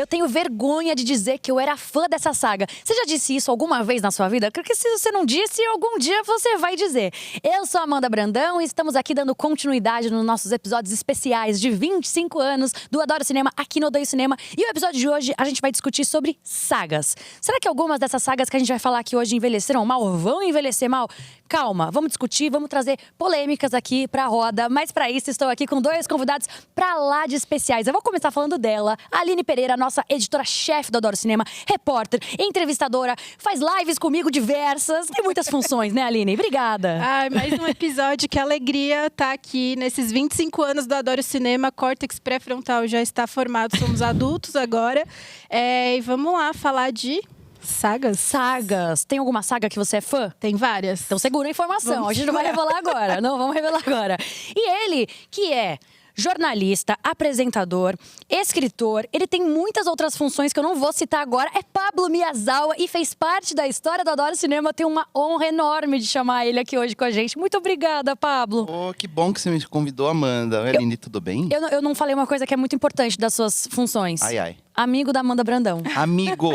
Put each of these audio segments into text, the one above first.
Eu tenho vergonha de dizer que eu era fã dessa saga. Você já disse isso alguma vez na sua vida? Porque se você não disse, algum dia você vai dizer. Eu sou a Amanda Brandão e estamos aqui dando continuidade nos nossos episódios especiais de 25 anos do Adoro Cinema aqui no Odeio Cinema. E o episódio de hoje a gente vai discutir sobre sagas. Será que algumas dessas sagas que a gente vai falar aqui hoje envelheceram mal ou vão envelhecer mal? Calma, vamos discutir, vamos trazer polêmicas aqui pra roda. Mas pra isso estou aqui com dois convidados pra lá de especiais. Eu vou começar falando dela, a Aline Pereira, nossa editora-chefe do Adoro Cinema, repórter, entrevistadora, faz lives comigo diversas. Tem muitas funções, né, Aline? Obrigada. Ai, mais um episódio, que alegria estar aqui nesses 25 anos do Adoro Cinema. Córtex pré-frontal já está formado, somos adultos agora. E vamos lá falar de sagas. Sagas. Tem alguma saga que você é fã? Tem várias. Então segura a informação, a gente não vai revelar agora. Não, vamos revelar agora. E ele, que é jornalista, apresentador, escritor, ele tem muitas outras funções que eu não vou citar agora, é Pablo Miyazawa e fez parte da história do Adoro Cinema. Tenho uma honra enorme de chamar ele aqui hoje com a gente. Muito obrigada, Pablo. Oh, que bom que você me convidou, Amanda. Oi, Aline, tudo bem? Eu não falei uma coisa que é muito importante das suas funções. Ai, ai. Amigo da Amanda Brandão. Amigo,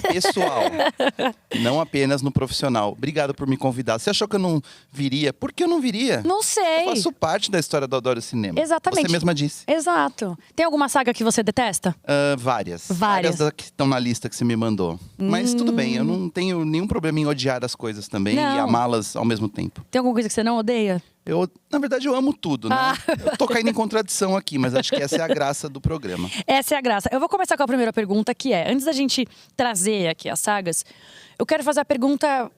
pessoal, não apenas no profissional. Obrigado por me convidar. Você achou que eu não viria? Por que eu não viria? Não sei. Eu faço parte da história do Adoro Cinema. Exatamente. Você mesma disse. Exato. Tem alguma saga que você detesta? Várias. Várias. Várias que estão na lista que você me mandou. Mas tudo bem, eu não tenho nenhum problema em odiar as coisas também Não. e amá-las ao mesmo tempo. Tem alguma coisa que você não odeia? Na verdade, eu amo tudo, né? Eu tô caindo em contradição aqui, mas acho que essa é a graça do programa. Essa é a graça. Eu vou começar com a primeira pergunta, que é, antes da gente trazer aqui as sagas, eu quero fazer a pergunta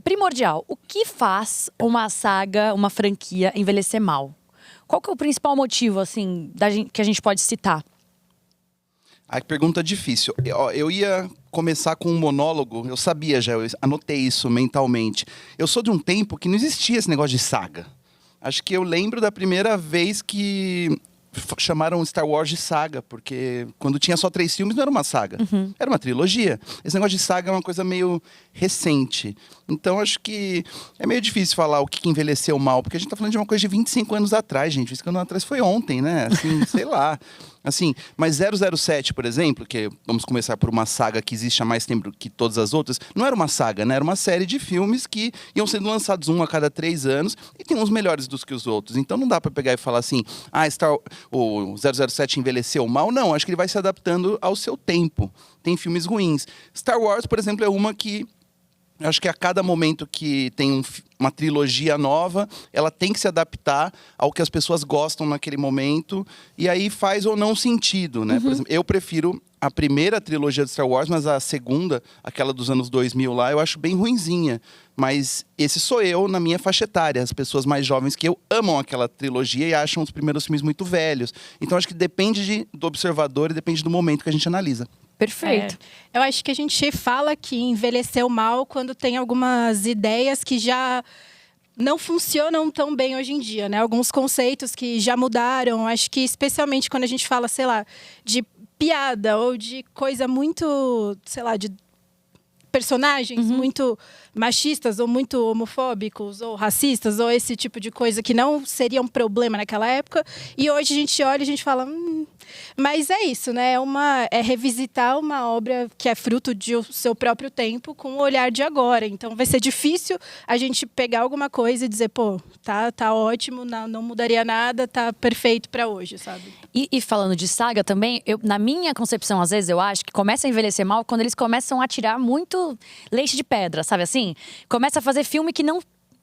primordial. O que faz uma saga, uma franquia, envelhecer mal? Qual que é o principal motivo, assim, que a gente pode citar? A pergunta difícil. Eu ia começar com um monólogo, eu sabia já, eu anotei isso mentalmente. Eu sou de um tempo que não existia esse negócio de saga. Acho que eu lembro da primeira vez que chamaram Star Wars de saga, porque quando tinha só 3 filmes não era uma saga, era uma trilogia. Esse negócio de saga é uma coisa meio recente. Então acho que é meio difícil falar o que envelheceu mal, porque a gente tá falando de uma coisa de 25 anos atrás, gente. 25 anos atrás foi ontem, né? Assim, sei lá. Assim, mas 007, por exemplo, que vamos começar por uma saga que existe há mais tempo que todas as outras, não era uma saga, né? Era uma série de filmes que iam sendo lançados um a cada 3 anos e tem uns melhores dos que os outros. Então não dá pra pegar e falar assim, o 007 envelheceu mal. Não, acho que ele vai se adaptando ao seu tempo. Tem filmes ruins. Star Wars, por exemplo, é uma que eu acho que a cada momento que tem uma trilogia nova, ela tem que se adaptar ao que as pessoas gostam naquele momento. E aí faz ou não sentido, né? Por exemplo, eu prefiro a primeira trilogia de Star Wars, mas a segunda, aquela dos anos 2000 lá, eu acho bem ruinzinha. Mas esse sou eu na minha faixa etária. As pessoas mais jovens que eu amam aquela trilogia e acham os primeiros filmes muito velhos. Então acho que depende do observador e depende do momento que a gente analisa. Perfeito. Eu acho que a gente fala que envelheceu mal quando tem algumas ideias que já não funcionam tão bem hoje em dia, né? Alguns conceitos que já mudaram. Acho que especialmente quando a gente fala, sei lá, de piada ou de coisa muito, sei lá, de personagens muito machistas ou muito homofóbicos ou racistas ou esse tipo de coisa que não seria um problema naquela época. E hoje a gente olha e a gente fala... Mas é isso, né? É revisitar uma obra que é fruto do seu próprio tempo com o olhar de agora. Então vai ser difícil a gente pegar alguma coisa e dizer, pô, tá ótimo, não mudaria nada, tá perfeito para hoje, sabe? E falando de saga também, na minha concepção, às vezes, eu acho que começa a envelhecer mal quando eles começam a tirar muito leite de pedra, sabe assim? Começa a fazer filme que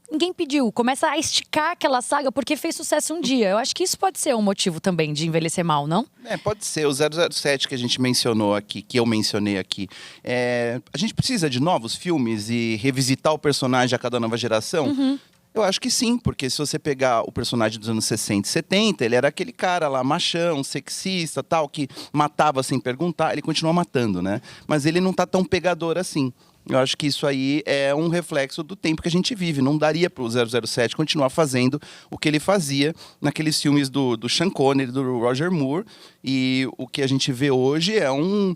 ninguém pediu, começa a esticar aquela saga porque fez sucesso um dia. Eu acho que isso pode ser um motivo também de envelhecer mal, não? Pode ser. O 007 que a gente mencionou aqui, que eu mencionei aqui. A gente precisa de novos filmes e revisitar o personagem a cada nova geração? Eu acho que sim, porque se você pegar o personagem dos anos 60 e 70, ele era aquele cara lá, machão, sexista, tal, que matava sem perguntar. Ele continua matando, né? Mas ele não tá tão pegador assim. Eu acho que isso aí é um reflexo do tempo que a gente vive. Não daria para o 007 continuar fazendo o que ele fazia naqueles filmes do Sean Connery, do Roger Moore. E o que a gente vê hoje é um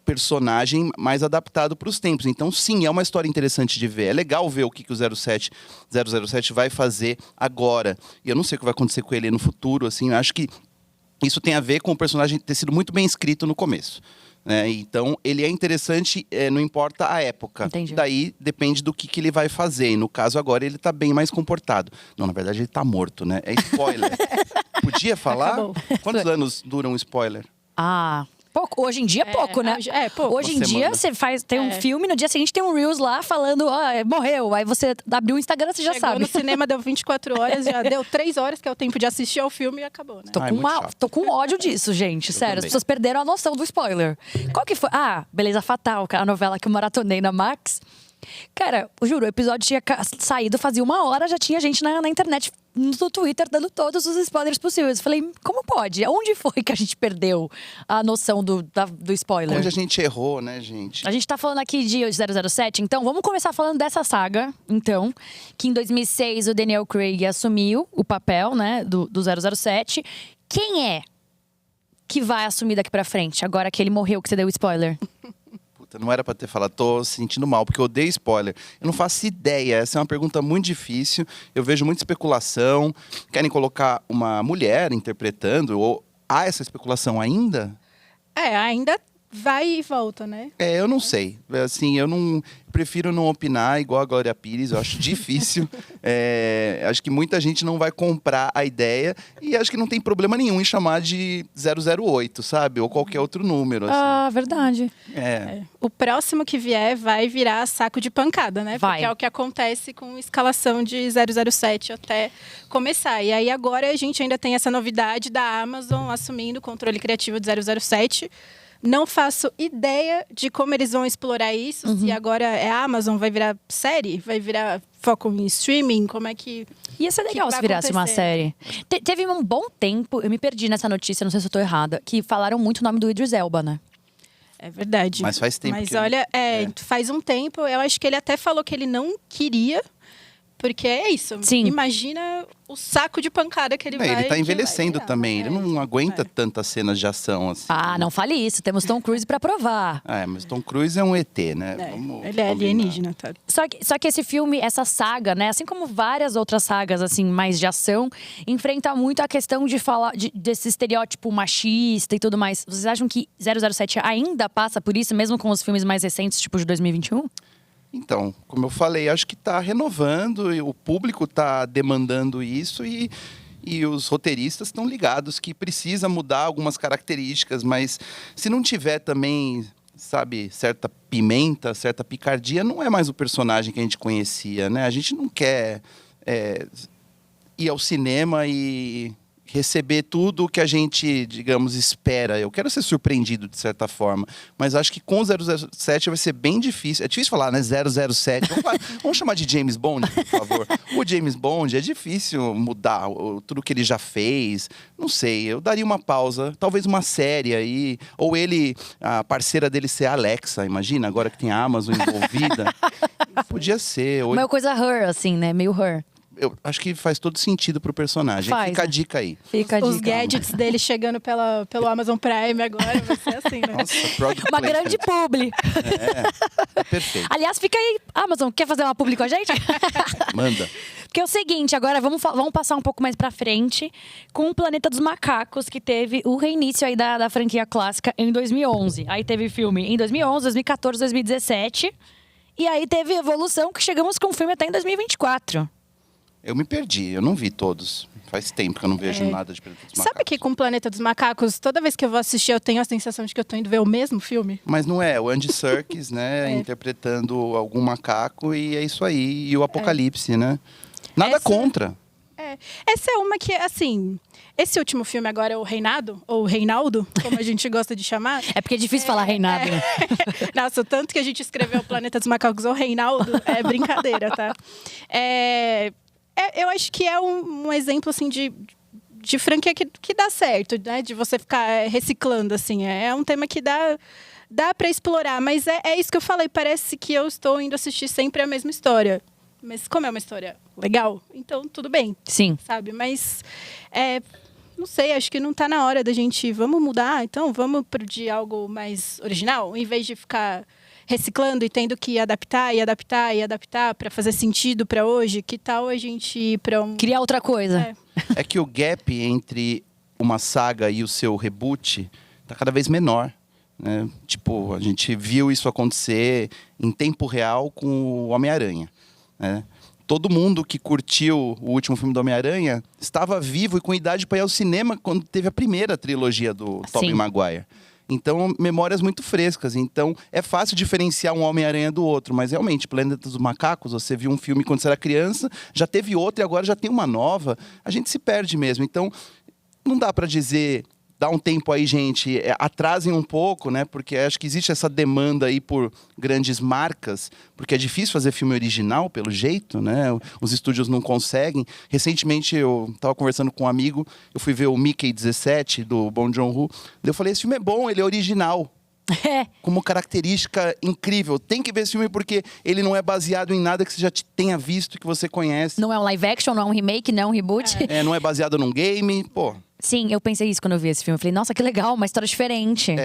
personagem mais adaptado para os tempos. Então, sim, é uma história interessante de ver. É legal ver o que o 007 vai fazer agora. E eu não sei o que vai acontecer com ele no futuro, assim. Eu acho que Isso tem a ver com o personagem ter sido muito bem escrito no começo. Né? Então, ele é interessante, não importa a época. Entendi. Daí, depende do que ele vai fazer. E no caso, agora, ele tá bem mais comportado. Não, na verdade, ele tá morto, né? É spoiler. Podia falar? Acabou. Quantos anos dura um spoiler? Pouco. Hoje em dia, pouco, né? Pouco. Hoje em Uma dia, semana. você tem um filme, no dia seguinte tem um Reels lá falando, morreu. Aí você abriu o Instagram, você já Chegou sabe. no cinema, deu 24 horas, já deu 3 horas, que é o tempo de assistir ao filme e acabou, né? Muito Tô com ódio disso, gente. Sério, as também. pessoas perderam a noção do spoiler. Qual que foi? Beleza Fatal, a novela que eu maratonei na Max. Cara, eu juro, o episódio tinha saído fazia 1 hora, já tinha gente na internet, no Twitter, dando todos os spoilers possíveis. Eu falei, como pode? Onde foi que a gente perdeu a noção do spoiler? Onde a gente errou, né, gente? A gente tá falando aqui de 007, então vamos começar falando dessa saga, então. Que em 2006 o Daniel Craig assumiu o papel, né, do 007. Quem é que vai assumir daqui pra frente, agora que ele morreu, que você deu o spoiler? Puta, não era pra ter falado, tô sentindo mal, porque eu odeio spoiler. Eu não faço ideia, essa é uma pergunta muito difícil. Eu vejo muita especulação. Querem colocar uma mulher interpretando, ou há essa especulação ainda? Ainda vai e volta, né? Eu não sei. Assim, eu não prefiro não opinar igual a Glória Pires, eu acho difícil. Acho que muita gente não vai comprar a ideia e acho que não tem problema nenhum em chamar de 008, sabe? Ou qualquer outro número. Assim. Verdade. O próximo que vier vai virar saco de pancada, né? Vai. Porque é o que acontece com escalação de 007 até começar. E aí agora a gente ainda tem essa novidade da Amazon assumindo o controle criativo de 007. Não faço ideia de como eles vão explorar isso. Se agora é a Amazon, vai virar série? Vai virar foco em streaming? Como é que... Ia ser legal que se vai virasse uma acontecer? série. Teve um bom tempo, eu me perdi nessa notícia, não sei se eu tô errada, que falaram muito o nome do Idris Elba, né? É verdade. Mas faz tempo Mas que olha, faz um tempo. Eu acho que ele até falou que ele não queria. Porque é isso. Sim. Imagina o saco de pancada que ele vai... Ele tá que envelhecendo vai virar, também. né? Ele não aguenta tantas cenas de ação assim. Não fale isso, temos Tom Cruise pra provar. Mas Tom Cruise é um ET, né? Ele é alienígena, tá? Só que esse filme, essa saga, né, assim como várias outras sagas assim mais de ação, enfrenta muito a questão de falar desse estereótipo machista e tudo mais. Vocês acham que 007 ainda passa por isso, mesmo com os filmes mais recentes, tipo de 2021? Então, como eu falei, acho que está renovando, e o público está demandando isso e os roteiristas estão ligados que precisa mudar algumas características, mas se não tiver também, sabe, certa pimenta, certa picardia, não é mais o personagem que a gente conhecia, né? A gente não quer ir ao cinema e receber tudo o que a gente, digamos, espera. Eu quero ser surpreendido, de certa forma. Mas acho que com o 007 vai ser bem difícil. É difícil falar, né? 007. Vamos chamar de James Bond, por favor. O James Bond é difícil mudar tudo que ele já fez. Não sei, eu daria uma pausa. Talvez uma série aí. Ou a parceira dele ser a Alexa. Imagina, agora que tem a Amazon envolvida. Podia ser. Ou... Uma coisa Her, assim, né? Meio Her. Eu acho que faz todo sentido pro personagem. Faz, Fica né? a dica aí. Fica a dica. Os gadgets dele chegando pelo Amazon Prime agora vai ser assim, né? Nossa, product Uma placement. grande publi. Perfeito. Aliás, fica aí. Amazon, quer fazer uma publi com a gente? Manda. Porque é o seguinte, agora vamos passar um pouco mais pra frente com o Planeta dos Macacos, que teve o reinício aí da franquia clássica em 2011. Aí teve filme em 2011, 2014, 2017. E aí teve evolução que chegamos com o filme até em 2024. Eu me perdi, eu não vi todos. Faz tempo que eu não vejo nada de Planeta dos Macacos. Sabe que com o Planeta dos Macacos, toda vez que eu vou assistir, eu tenho a sensação de que eu tô indo ver o mesmo filme? Mas não é, o Andy Serkis, né, interpretando algum macaco e é isso aí. E o Apocalipse, né? Nada contra. Essa é uma que, assim... Esse último filme agora é o Reinado, ou Reinaldo, como a gente gosta de chamar. É porque é difícil falar reinado, né? Nossa, o tanto que a gente escreveu o Planeta dos Macacos ou Reinaldo é brincadeira, tá? Eu acho que é um exemplo, assim, de franquia que dá certo, né? De você ficar reciclando, assim. É um tema que dá pra explorar, mas é isso que eu falei. Parece que eu estou indo assistir sempre a mesma história. Mas como é uma história legal, então tudo bem. Sim. Sabe? Mas, não sei, acho que não tá na hora da gente... Vamos mudar, então vamos de algo mais original, em vez de ficar reciclando e tendo que adaptar e adaptar e adaptar para fazer sentido para hoje. Que tal a gente ir para Criar outra coisa. É que o gap entre uma saga e o seu reboot tá cada vez menor, né? Tipo, a gente viu isso acontecer em tempo real com o Homem-Aranha, né? Todo mundo que curtiu o último filme do Homem-Aranha estava vivo e com idade para ir ao cinema quando teve a primeira trilogia do Tobey Maguire. Então, memórias muito frescas. Então, é fácil diferenciar um Homem-Aranha do outro. Mas, realmente, Planeta dos Macacos, você viu um filme quando você era criança, já teve outro e agora já tem uma nova. A gente se perde mesmo. Então, não dá para dizer... Dá um tempo aí, gente, atrasem um pouco, né? Porque acho que existe essa demanda aí por grandes marcas, porque é difícil fazer filme original, pelo jeito, né? Os estúdios não conseguem. Recentemente, eu estava conversando com um amigo, eu fui ver o Mickey 17, do Bong Joon-ho. Eu falei, esse filme é bom, ele é original. Como característica incrível. Tem que ver esse filme porque ele não é baseado em nada que você já tenha visto, que você conhece. Não é um live action, não é um remake, não é um reboot. Não é baseado num game, pô. Sim, eu pensei isso quando eu vi esse filme. Eu falei, nossa, que legal, uma história diferente.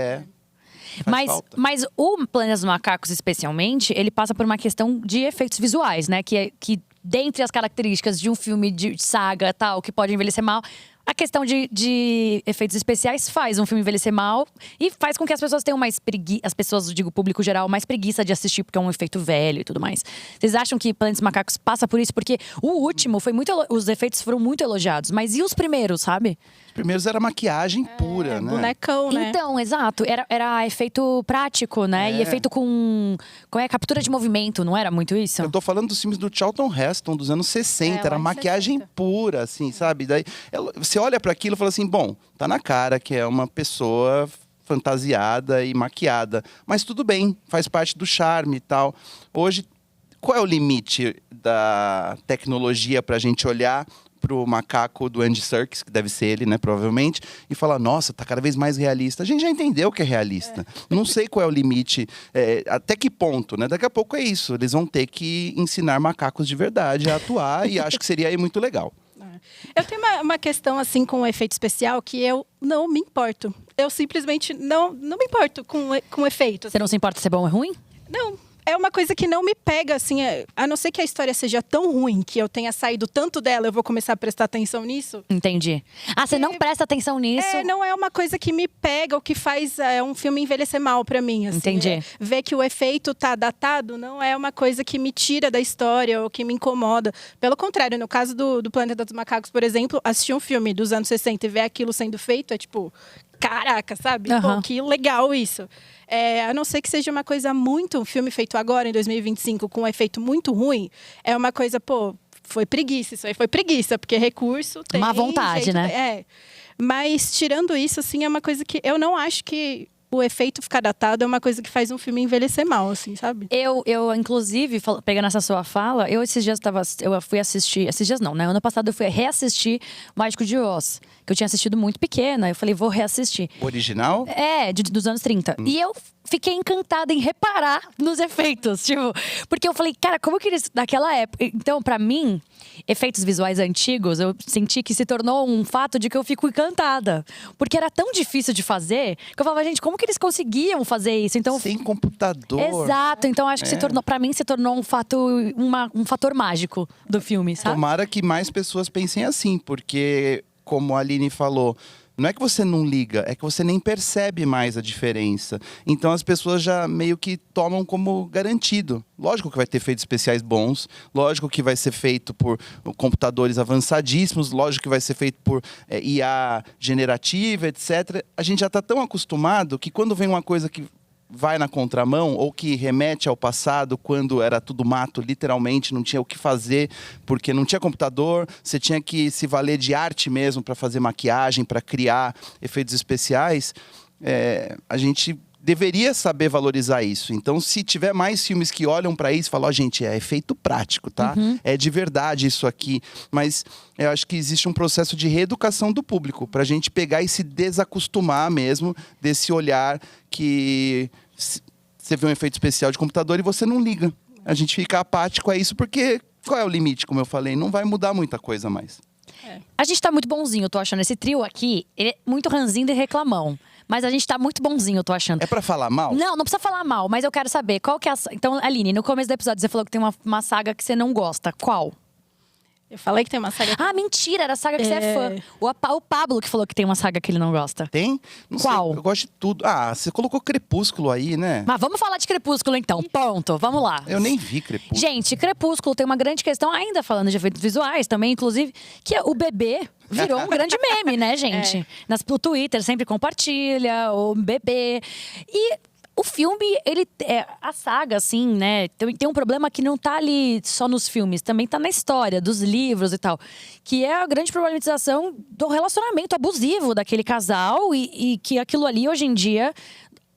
Mas o Planeta dos Macacos, especialmente, ele passa por uma questão de efeitos visuais, né? Que dentre as características de um filme de saga tal, que pode envelhecer mal, a questão de efeitos especiais faz um filme envelhecer mal e faz com que as pessoas tenham mais preguiça, as pessoas, digo, o público geral, mais preguiça de assistir porque é um efeito velho e tudo mais. Vocês acham que Planeta dos Macacos passa por isso? Porque o último foi os efeitos foram muito elogiados, mas e os primeiros, sabe? Os primeiros era maquiagem pura, né? Bonecão, né? Então, exato. Era efeito prático, né? E efeito com captura de movimento, não era muito isso? Eu tô falando dos filmes do Charlton Heston, dos anos 60. Era maquiagem pura, assim, sabe? Daí você olha para aquilo e fala assim, bom, tá na cara que é uma pessoa fantasiada e maquiada. Mas tudo bem, faz parte do charme e tal. Hoje, qual é o limite da tecnologia pra gente olhar pro macaco do Andy Serkis, que deve ser ele, né, provavelmente, e falar, nossa, tá cada vez mais realista. A gente já entendeu que é realista. Não sei qual é o limite, até que ponto, né? Daqui a pouco é isso. Eles vão ter que ensinar macacos de verdade a atuar e acho que seria aí muito legal. Eu tenho uma questão, assim, com o efeito especial que eu não me importo. Eu simplesmente não me importo com efeito. Você não se importa se é bom ou ruim? Não. É uma coisa que não me pega, assim, a não ser que a história seja tão ruim que eu tenha saído tanto dela, eu vou começar a prestar atenção nisso. Entendi. Você não presta atenção nisso? Não é uma coisa que me pega ou que faz um filme envelhecer mal pra mim, assim. Entendi. Ver que o efeito tá datado não é uma coisa que me tira da história ou que me incomoda. Pelo contrário, no caso do Planeta dos Macacos, por exemplo, assistir um filme dos anos 60 e ver aquilo sendo feito é tipo... Caraca, sabe? Pô, que legal isso. A não ser que seja uma coisa um filme feito agora, em 2025, com um efeito muito ruim, é uma coisa, pô, foi preguiça. Isso aí foi preguiça, porque recurso tem... Má vontade, jeito, né? Mas, tirando isso, assim, é uma coisa que eu não acho que o efeito ficar datado é uma coisa que faz um filme envelhecer mal, assim, sabe? Eu inclusive, pegando essa sua fala, esses dias eu fui assistir, esses dias não, né? Ano passado eu fui reassistir Mágico de Oz, que eu tinha assistido muito pequena. Eu falei, vou reassistir. O original? Dos anos 30. E eu fiquei encantada em reparar nos efeitos, tipo, porque eu falei, cara, como que eles, naquela época... Então, pra mim, efeitos visuais antigos, eu senti que se tornou um fato de que eu fico encantada. Porque era tão difícil de fazer, que eu falava, gente, como que eles conseguiam fazer isso? Então, sem computador. Exato, então acho que se tornou um fator mágico do filme, sabe? Tomara que mais pessoas pensem assim, porque, como a Aline falou, não é que você não liga, é que você nem percebe mais a diferença. Então as pessoas já meio que tomam como garantido. Lógico que vai ter efeitos especiais bons, lógico que vai ser feito por computadores avançadíssimos, lógico que vai ser feito por IA generativa, etc. A gente já está tão acostumado que quando vem uma coisa que vai na contramão ou que remete ao passado, quando era tudo mato, literalmente, não tinha o que fazer, porque não tinha computador, você tinha que se valer de arte mesmo para fazer maquiagem, para criar efeitos especiais, a gente deveria saber valorizar isso. Então, se tiver mais filmes que olham para isso e falam, gente, é efeito prático, tá? É de verdade isso aqui. Mas eu acho que existe um processo de reeducação do público, para a gente pegar e se desacostumar mesmo desse olhar que você vê um efeito especial de computador e você não liga. A gente fica apático a isso, porque qual é o limite, como eu falei? Não vai mudar muita coisa mais. A gente tá muito bonzinho, eu tô achando. Esse trio aqui, ele é muito ranzinho e reclamão. Mas a gente tá muito bonzinho, eu tô achando. É pra falar mal? Não precisa falar mal, mas eu quero saber qual que é a... Então, Aline, no começo do episódio você falou que tem uma saga que você não gosta. Qual? Eu falei que tem uma saga. Ah, mentira, era a saga que você é fã. O Pablo que falou que tem uma saga que ele não gosta. Tem? Não Qual? sei, eu gosto de tudo. Ah, você colocou Crepúsculo aí, né? Mas vamos falar de Crepúsculo então, ponto. Vamos lá. Eu nem vi Crepúsculo. Gente, Crepúsculo tem uma grande questão, ainda falando de efeitos visuais também, inclusive, que o bebê virou um grande meme, né, gente? No Twitter sempre compartilha, o bebê. E o filme, a saga, assim, né, tem um problema que não tá ali só nos filmes, também tá na história, dos livros e tal. Que é a grande problematização do relacionamento abusivo daquele casal e que aquilo ali, hoje em dia,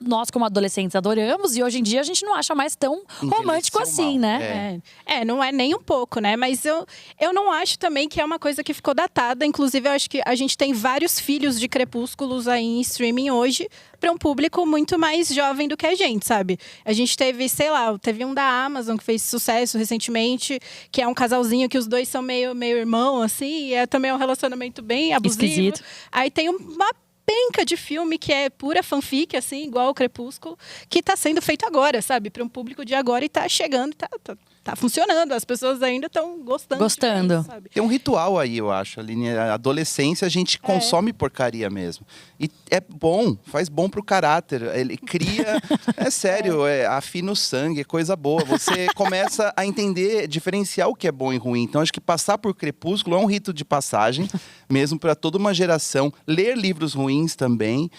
nós como adolescentes adoramos e hoje em dia a gente não acha mais tão romântico assim, né? Não é nem um pouco, né? Mas eu não acho também que é uma coisa que ficou datada. Inclusive, eu acho que a gente tem vários filhos de Crepúsculos aí em streaming hoje para um público muito mais jovem do que a gente, sabe? A gente teve, sei lá, teve um da Amazon que fez sucesso recentemente, que é um casalzinho que os dois são meio irmão, assim, e também um relacionamento bem abusivo. Esquisito. Aí tem uma penca de filme que é pura fanfic, assim, igual o Crepúsculo, que tá sendo feito agora, sabe? Para um público de agora e tá chegando, tá funcionando. As pessoas ainda estão gostando. Gostando. Isso, sabe? Tem um ritual aí, eu acho. Ali, a adolescência, a gente consome porcaria mesmo. E é bom, faz bom pro caráter. Ele cria, é sério, afina o sangue, é coisa boa. Você começa a entender, diferenciar o que é bom e ruim. Então, acho que passar por Crepúsculo é um rito de passagem, mesmo para toda uma geração. Ler livros ruins também.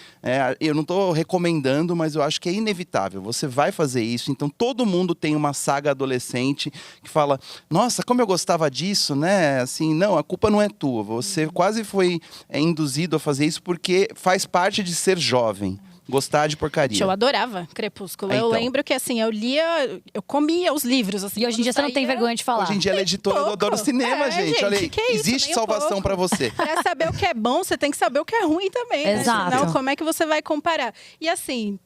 Eu não estou recomendando, mas eu acho que é inevitável. Você vai fazer isso. Então, todo mundo tem uma saga adolescente que fala, nossa, como eu gostava disso, né? Assim, não, a culpa não é tua. Você quase foi induzido a fazer isso porque faz parte de ser jovem. Gostar de porcaria. Eu adorava Crepúsculo. Então. Eu lembro que, assim, eu comia os livros, assim. E hoje em dia você não tem vergonha de falar. Hoje em dia ela é editora do Adoro Cinema, gente. Olha aí, que isso, existe nem um salvação pouco. pra você. Pra saber o que é bom, você tem que saber o que é ruim também. né? Exato. Senão, como é que você vai comparar? E assim,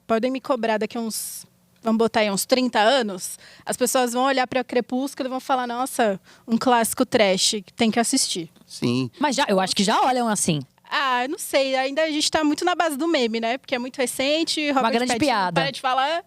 podem me cobrar daqui uns... Vamos botar aí uns 30 anos, as pessoas vão olhar para Crepúsculo e vão falar, nossa, um clássico trash, que tem que assistir. Sim. Mas eu acho que já olham assim. Ah, eu não sei, ainda a gente tá muito na base do meme, né? Porque é muito recente, Robert grande Pattinson piada. para de falar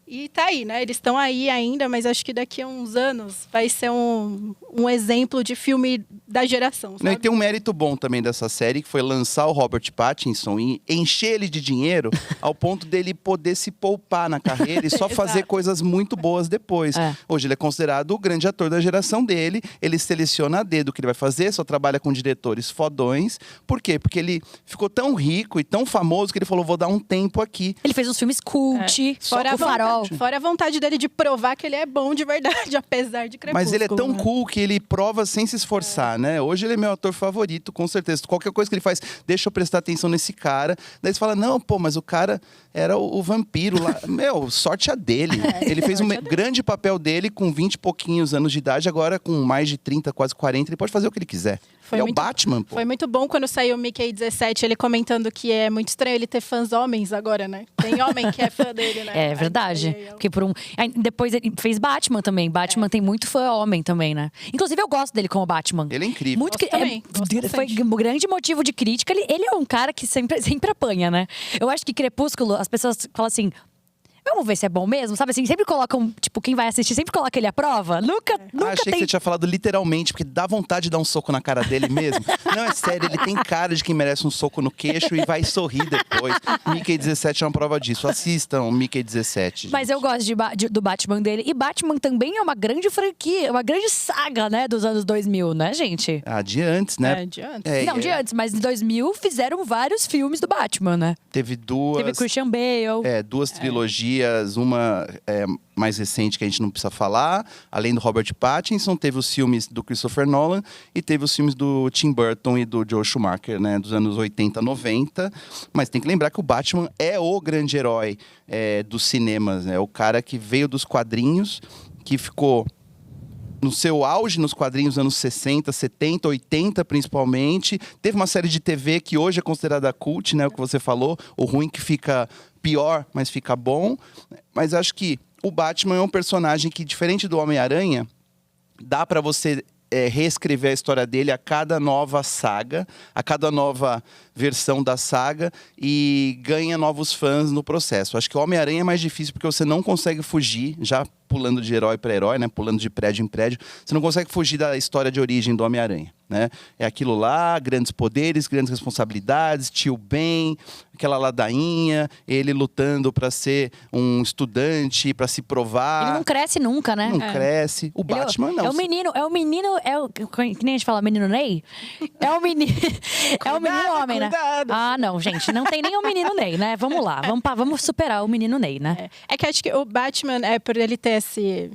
e tá aí, né? Eles estão aí ainda, mas acho que daqui a uns anos vai ser um exemplo de filme da geração, sabe? Não, e tem um mérito bom também dessa série, que foi lançar o Robert Pattinson e encher ele de dinheiro ao ponto dele poder se poupar na carreira e só fazer coisas muito boas depois. Hoje ele é considerado o grande ator da geração dele, ele seleciona a dedo o que ele vai fazer, só trabalha com diretores fodões. Por quê? Porque ele ficou tão rico e tão famoso que ele falou, vou dar um tempo aqui. Ele fez uns filmes cult, Fora o a Farol. Fora a vontade dele de provar que ele é bom de verdade, apesar de Crepúsculo. Mas ele é tão né? cool que ele prova sem se esforçar, né? Hoje ele é meu ator favorito, com certeza. Qualquer coisa que ele faz, deixa eu prestar atenção nesse cara. Daí você fala, não, pô, mas o cara era o vampiro lá. Meu, sorte a dele. Ele fez um grande papel dele com 20 e pouquinhos anos de idade. Agora, com mais de 30, quase 40, ele pode fazer o que ele quiser. Ele é o Batman, pô. Foi muito bom quando saiu o Mickey 17, ele comentando que é muito estranho ele ter fãs homens agora, né? Tem homem que é fã dele, né? É verdade. Porque depois ele fez Batman também. Batman tem muito fã homem também, né? Inclusive, eu gosto dele como Batman. Ele é incrível. Gosto também, gosto foi um grande motivo de crítica. Ele é um cara que sempre apanha, né? Eu acho que Crepúsculo, as pessoas falam assim... Vamos ver se é bom mesmo, sabe assim? Sempre colocam, tipo, quem vai assistir sempre coloca ele à prova. Nunca achei tem... que você tinha falado literalmente, porque dá vontade de dar um soco na cara dele mesmo. Não, é sério, ele tem cara de quem merece um soco no queixo e vai sorrir depois. Mickey 17 é uma prova disso. Assistam Mickey 17. Mas eu gosto do Batman dele. E Batman também é uma grande franquia, uma grande saga, né? Dos anos 2000, né, gente? Ah, de antes, né? De antes. Não, de antes, mas em 2000 fizeram vários filmes do Batman, né? Teve Christian Bale. Duas trilogias, uma mais recente que a gente não precisa falar. Além do Robert Pattinson, teve os filmes do Christopher Nolan e teve os filmes do Tim Burton e do Joel Schumacher, né? Dos anos 80, 90. Mas tem que lembrar que o Batman é o grande herói dos cinemas, né? O cara que veio dos quadrinhos, que ficou... no seu auge nos quadrinhos anos 60, 70, 80 principalmente. Teve uma série de TV que hoje é considerada cult, né? O que você falou. O ruim que fica pior, mas fica bom. Mas acho que o Batman é um personagem que, diferente do Homem-Aranha, dá para você reescrever a história dele a cada nova saga, a cada nova versão da saga e ganha novos fãs no processo. Acho que o Homem-Aranha é mais difícil porque você não consegue fugir, já pulando de herói para herói, né? Pulando de prédio em prédio. Você não consegue fugir da história de origem do Homem-Aranha, né? É aquilo lá, grandes poderes, grandes responsabilidades, tio Ben, aquela ladainha, ele lutando para ser um estudante, para se provar. Ele não cresce nunca, né? Não cresce. O Batman não. É o menino, que nem a gente fala, menino Ney? É o menino, é o menino homem, né? Ah, não, gente, não tem nem o menino Ney, né? Vamos lá, vamos superar o menino Ney, né? É que acho que o Batman, por ele ter esse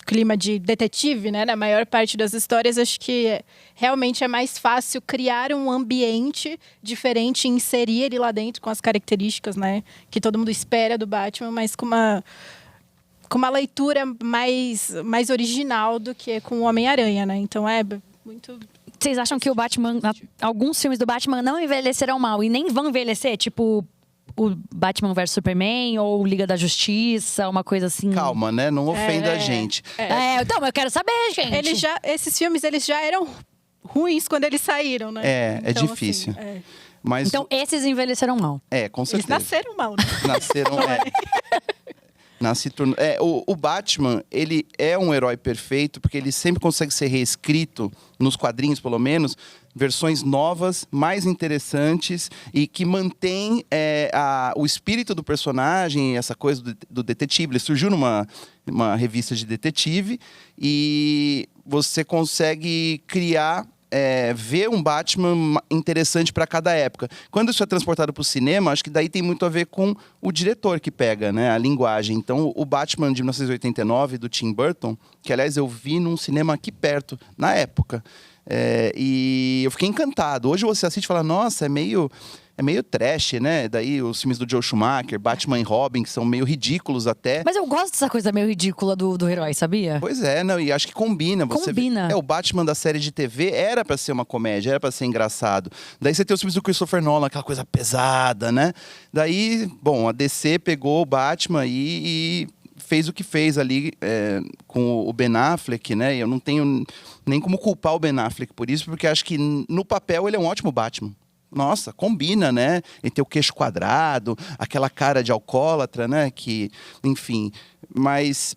clima de detetive, né? Na maior parte das histórias, acho que realmente é mais fácil criar um ambiente diferente e inserir ele lá dentro com as características, né? Que todo mundo espera do Batman, mas com uma leitura mais original do que com o Homem-Aranha, né? Então é muito... Vocês acham que o Batman, alguns filmes do Batman não envelheceram mal e nem vão envelhecer? Tipo, o Batman vs Superman ou Liga da Justiça, uma coisa assim? Calma, né? Não ofenda a gente. Então, eu quero saber, gente. Esses filmes, eles já eram ruins quando eles saíram, né? É Então, difícil. Assim, Mas, Então, esses envelheceram mal. com certeza. eles nasceram mal, né? Nasceram, o Batman, ele é um herói perfeito porque ele sempre consegue ser reescrito, nos quadrinhos pelo menos, versões novas, mais interessantes e que mantém o espírito do personagem, essa coisa do detetive. Ele surgiu numa revista de detetive e você consegue criar... ver um Batman interessante para cada época. Quando isso é transportado para o cinema, acho que daí tem muito a ver com o diretor que pega, né, a linguagem. Então, o Batman de 1989, do Tim Burton, que, aliás, eu vi num cinema aqui perto, na época. E eu fiquei encantado. Hoje você assiste e fala, nossa, é meio trash, né? Daí os filmes do Joe Schumacher, Batman e Robin, que são meio ridículos até. Mas eu gosto dessa coisa meio ridícula do herói, sabia? Pois é, não, e acho que combina. Combina. O Batman da série de TV era pra ser uma comédia, era pra ser engraçado. Daí você tem os filmes do Christopher Nolan, aquela coisa pesada, né? Daí, bom, a DC pegou o Batman e fez o que fez ali com o Ben Affleck, né? E eu não tenho nem como culpar o Ben Affleck por isso, porque acho que no papel ele é um ótimo Batman. Nossa, combina, né? Ele tem o queixo quadrado, aquela cara de alcoólatra, né? Que, enfim. Mas,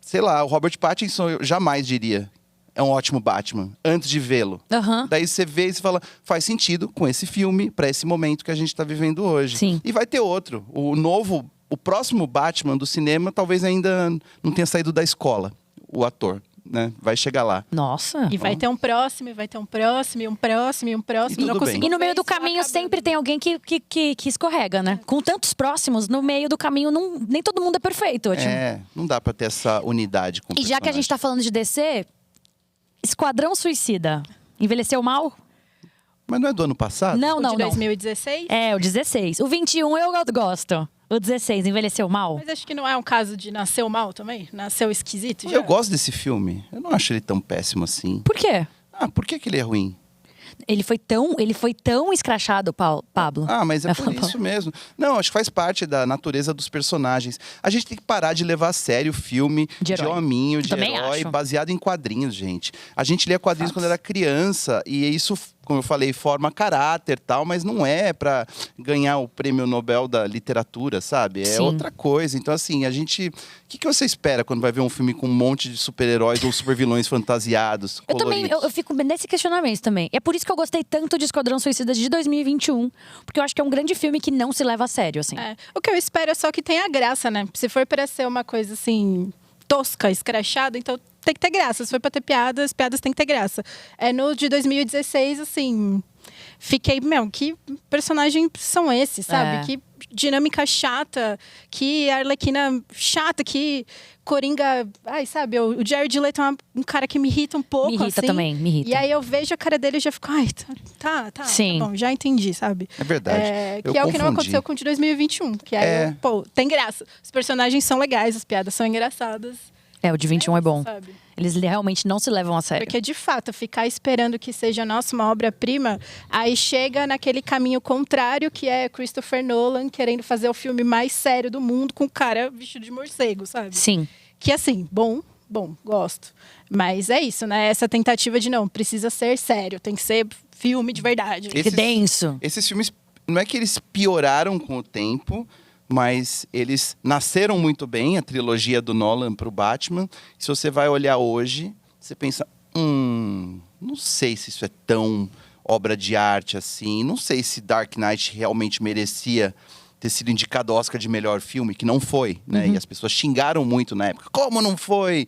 sei lá, o Robert Pattinson eu jamais diria é um ótimo Batman, antes de vê-lo. Uhum. Daí você vê e você fala, faz sentido com esse filme, para esse momento que a gente está vivendo hoje. Sim. E vai ter outro. O próximo Batman do cinema talvez ainda não tenha saído da escola, o ator. Né? Vai chegar lá. Nossa. E vai ter um próximo, e vai ter um próximo, e um próximo, e um próximo. E tudo bem. E no meio do caminho sempre tem alguém que escorrega, né? Com tantos próximos, no meio do caminho nem todo mundo é perfeito. Não dá pra ter essa unidade com o E já que a gente tá falando de DC, Esquadrão Suicida, envelheceu mal? Mas não é do ano passado? Não. De 2016? É, o 16. O 21 eu gosto. O 16 envelheceu mal? Mas acho que não é um caso de nasceu mal também? Nasceu esquisito? Eu gosto desse filme. Eu não acho ele tão péssimo assim. Por quê? Por que ele é ruim? Ele foi tão escrachado, Pablo. Mas é por isso mesmo. Não, acho que faz parte da natureza dos personagens. A gente tem que parar de levar a sério o filme de hominho, de Também herói, acho. baseado em quadrinhos, gente. A gente lia quadrinhos quando era criança e isso, como eu falei, forma caráter e tal, mas não é pra ganhar o prêmio Nobel da literatura, sabe? É Sim. outra coisa. Então, assim, a gente... O que você espera quando vai ver um filme com um monte de super-heróis ou super-vilões fantasiados, Eu também, coloridos? eu fico nesse questionamento também. É por isso que eu gostei tanto de Esquadrão Suicida de 2021. Porque eu acho que é um grande filme que não se leva a sério, assim. O que eu espero é só que tenha graça, né? Se for para ser uma coisa assim, tosca, escrachada, então tem que ter graça. Se for pra ter piadas, piadas tem que ter graça. No de 2016, assim, fiquei, que personagens são esses, sabe? Que dinâmica chata, que Arlequina chata, que Coringa... sabe? O Jared Leto é um cara que me irrita um pouco, Me irrita assim. também, me irrita. E aí eu vejo a cara dele e já fico, tá Sim. bom, já entendi, sabe? É verdade. Que é o que não aconteceu com o de 2021. Que aí, tem graça. Os personagens são legais, as piadas são engraçadas. O de 21 é bom. Sabe? Eles realmente não se levam a sério. Porque, de fato, ficar esperando que seja nossa uma obra-prima, aí chega naquele caminho contrário, que é Christopher Nolan querendo fazer o filme mais sério do mundo com o cara vestido de morcego, sabe? Sim. Que, assim, bom, gosto. Mas é isso, né? Essa tentativa de, não, precisa ser sério, tem que ser filme de verdade. Que denso. Esses filmes, não é que eles pioraram com o tempo, mas eles nasceram muito bem, a trilogia do Nolan pro Batman. Se você vai olhar hoje, você pensa, não sei se isso é tão obra de arte assim, não sei se Dark Knight realmente merecia ter sido indicado ao Oscar de melhor filme, que não foi, né? E as pessoas xingaram muito na época. Como não foi?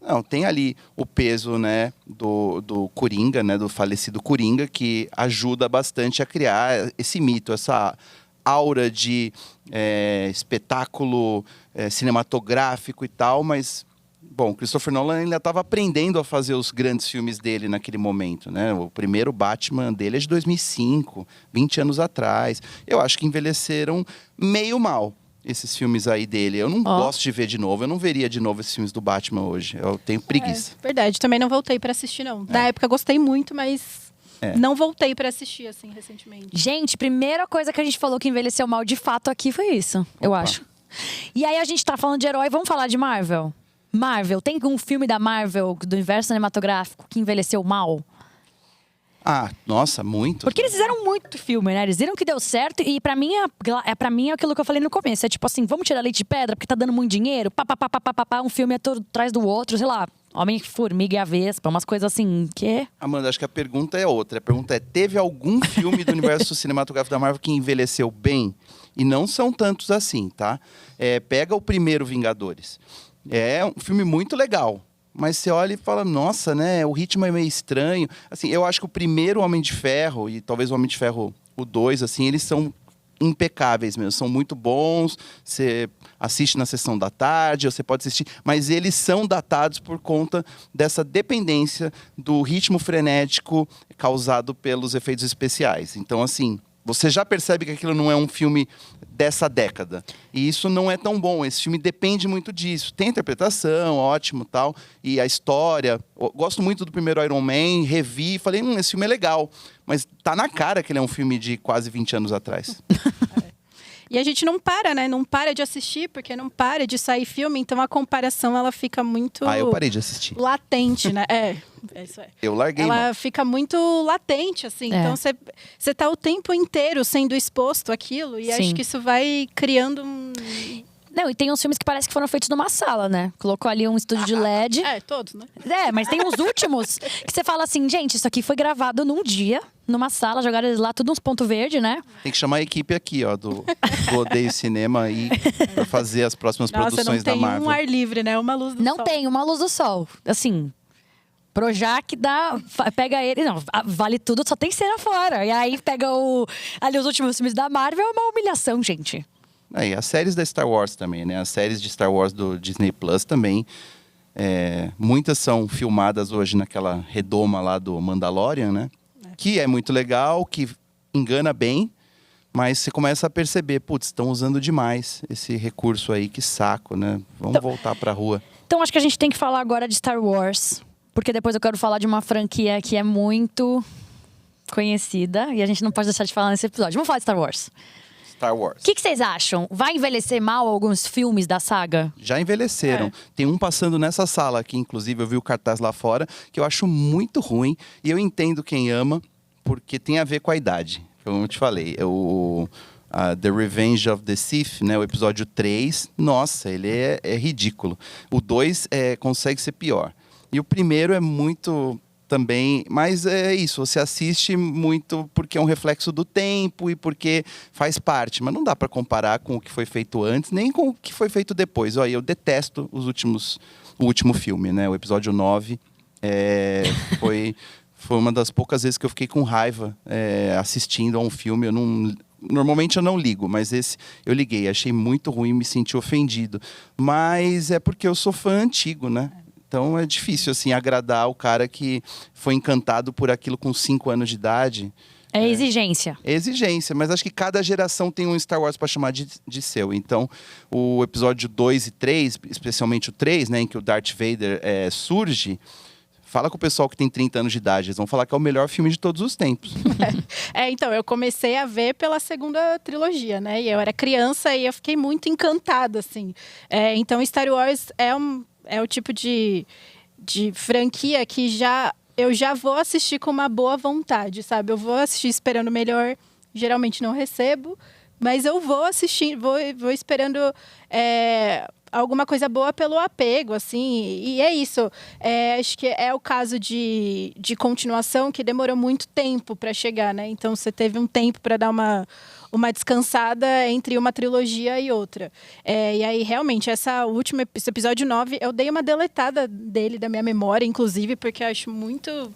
Não, tem ali o peso, né, do Coringa, né, do falecido Coringa, que ajuda bastante a criar esse mito, essa aura de espetáculo cinematográfico e tal, mas... Bom, Christopher Nolan ainda estava aprendendo a fazer os grandes filmes dele naquele momento, né? O primeiro Batman dele é de 2005, 20 anos atrás. Eu acho que envelheceram meio mal esses filmes aí dele. Eu não gosto de ver de novo, eu não veria de novo esses filmes do Batman hoje. Eu tenho preguiça. Verdade, também não voltei para assistir, não. Na época gostei muito, mas não voltei para assistir, assim, recentemente. Gente, primeira coisa que a gente falou que envelheceu mal de fato aqui foi isso, eu acho. E aí a gente tá falando de herói, vamos falar de Marvel? Marvel, tem um filme da Marvel, do universo cinematográfico, que envelheceu mal? Ah, nossa, muito. Porque eles fizeram muito filme, né? Eles viram que deu certo e pra mim é aquilo que eu falei no começo. É tipo assim, vamos tirar leite de pedra porque tá dando muito dinheiro. Um filme é todo atrás do outro, sei lá. Homem-Formiga e a Vespa, umas coisas assim, que... Amanda, acho que a pergunta é outra. A pergunta é, teve algum filme do universo cinematográfico da Marvel que envelheceu bem? E não são tantos assim, tá? Pega o primeiro Vingadores. É um filme muito legal, mas você olha e fala, nossa, né, o ritmo é meio estranho. Assim, eu acho que o primeiro Homem de Ferro, e talvez o Homem de Ferro, o 2, assim, eles são impecáveis mesmo, são muito bons, você assiste na sessão da tarde, você pode assistir, mas eles são datados por conta dessa dependência do ritmo frenético causado pelos efeitos especiais. Então, assim... Você já percebe que aquilo não é um filme dessa década. E isso não é tão bom. Esse filme depende muito disso. Tem interpretação, ótimo, tal. E a história. Eu gosto muito do primeiro Iron Man, revi e falei, esse filme é legal. Mas tá na cara que ele é um filme de quase 20 anos atrás. E a gente não para, né? Não para de assistir, porque não para de sair filme. Então a comparação, ela fica muito... eu parei de assistir. Latente, né? Isso é. Eu larguei, ela fica muito latente, assim. Então você tá o tempo inteiro sendo exposto àquilo. E acho que isso vai criando Não, e tem uns filmes que parece que foram feitos numa sala, né? Colocou ali um estúdio de LED. Todos, né? Mas tem uns últimos que você fala assim, gente, isso aqui foi gravado num dia, numa sala, jogaram eles lá, tudo uns pontos verdes, né? Tem que chamar a equipe aqui, ó, do Odeio Cinema aí, pra fazer as próximas produções da Marvel. Não tem um ar livre, né? Uma luz do sol. Não tem uma luz do sol. Assim, Projac pega ele, não, vale tudo, só tem cena fora. E aí pega ali os últimos filmes da Marvel, é uma humilhação, gente. E as séries da Star Wars também, né? As séries de Star Wars do Disney Plus também. Muitas são filmadas hoje naquela redoma lá do Mandalorian, né? Que é muito legal, que engana bem, mas você começa a perceber, putz, estão usando demais esse recurso aí, que saco, né? Vamos voltar pra rua. Então acho que a gente tem que falar agora de Star Wars, porque depois eu quero falar de uma franquia que é muito conhecida e a gente não pode deixar de falar nesse episódio. Vamos falar de Star Wars. Star Wars. O que vocês acham? Vai envelhecer mal alguns filmes da saga? Já envelheceram. Tem um passando nessa sala aqui, inclusive, eu vi o cartaz lá fora, que eu acho muito ruim. E eu entendo quem ama, porque tem a ver com a idade. Como eu te falei, The Revenge of the Sith, né, o episódio 3, nossa, ele é ridículo. O 2 consegue ser pior. E o primeiro é muito... também, mas é isso, você assiste muito porque é um reflexo do tempo e porque faz parte, mas não dá para comparar com o que foi feito antes, nem com o que foi feito depois. Olha, eu detesto o último filme, né? O episódio 9 foi uma das poucas vezes que eu fiquei com raiva assistindo a um filme. Normalmente eu não ligo, mas esse eu liguei, achei muito ruim, me senti ofendido. Mas é porque eu sou fã antigo, né? Então é difícil, assim, agradar o cara que foi encantado por aquilo com 5 anos de idade. É exigência. É exigência, mas acho que cada geração tem um Star Wars para chamar de seu. Então, o episódio 2 e 3, especialmente o 3, né, em que o Darth Vader surge, fala com o pessoal que tem 30 anos de idade, eles vão falar que é o melhor filme de todos os tempos. Então, eu comecei a ver pela segunda trilogia, né? E eu era criança e eu fiquei muito encantada, assim. Então, Star Wars é o tipo de franquia que eu já vou assistir com uma boa vontade, sabe? Eu vou assistir esperando melhor, geralmente não recebo, Mas eu vou assistindo, vou esperando alguma coisa boa pelo apego, assim. E é isso. Acho que é o caso de continuação que demorou muito tempo para chegar, né? Então você teve um tempo para dar uma descansada entre uma trilogia e outra. E aí, realmente, esse episódio 9, eu dei uma deletada dele da minha memória, inclusive, porque eu acho muito...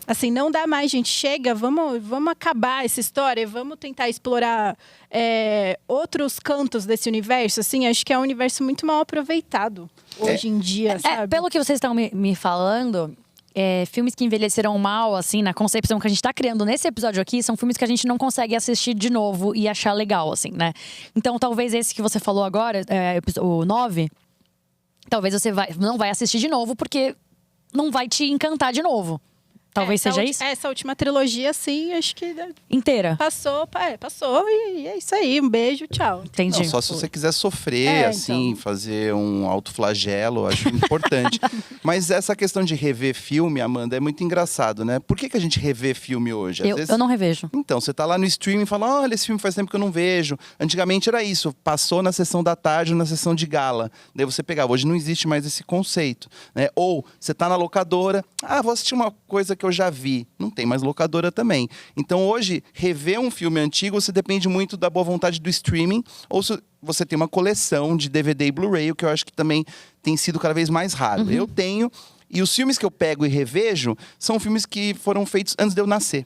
Assim, não dá mais, gente. Chega, vamos acabar essa história, vamos tentar explorar outros cantos desse universo. Assim, acho que é um universo muito mal aproveitado hoje em dia, sabe? Pelo que vocês estão me falando, filmes que envelheceram mal, assim, na concepção que a gente tá criando nesse episódio aqui, são filmes que a gente não consegue assistir de novo e achar legal, assim, né? Então, talvez esse que você falou agora, o 9, talvez você não vai assistir de novo, porque não vai te encantar de novo. Talvez seja isso? Essa última trilogia, sim, acho que... Inteira? Passou e é isso aí. Um beijo, tchau. Entendi. Não, só se você quiser sofrer, assim, então. fazer um autoflagelo, acho importante. Mas essa questão de rever filme, Amanda, é muito engraçado, né? Por que a gente revê filme hoje? Eu não revejo. Então, você tá lá no streaming e fala, olha, esse filme faz tempo que eu não vejo. Antigamente era isso, passou na sessão da tarde ou na sessão de gala. Daí você pegava. Hoje não existe mais esse conceito, né? Ou você tá na locadora, vou assistir uma coisa que eu já vi. Não tem mais locadora também. Então, hoje, rever um filme antigo, você depende muito da boa vontade do streaming, ou se você tem uma coleção de DVD e Blu-ray, o que eu acho que também tem sido cada vez mais raro. Eu tenho, e os filmes que eu pego e revejo são filmes que foram feitos antes de eu nascer.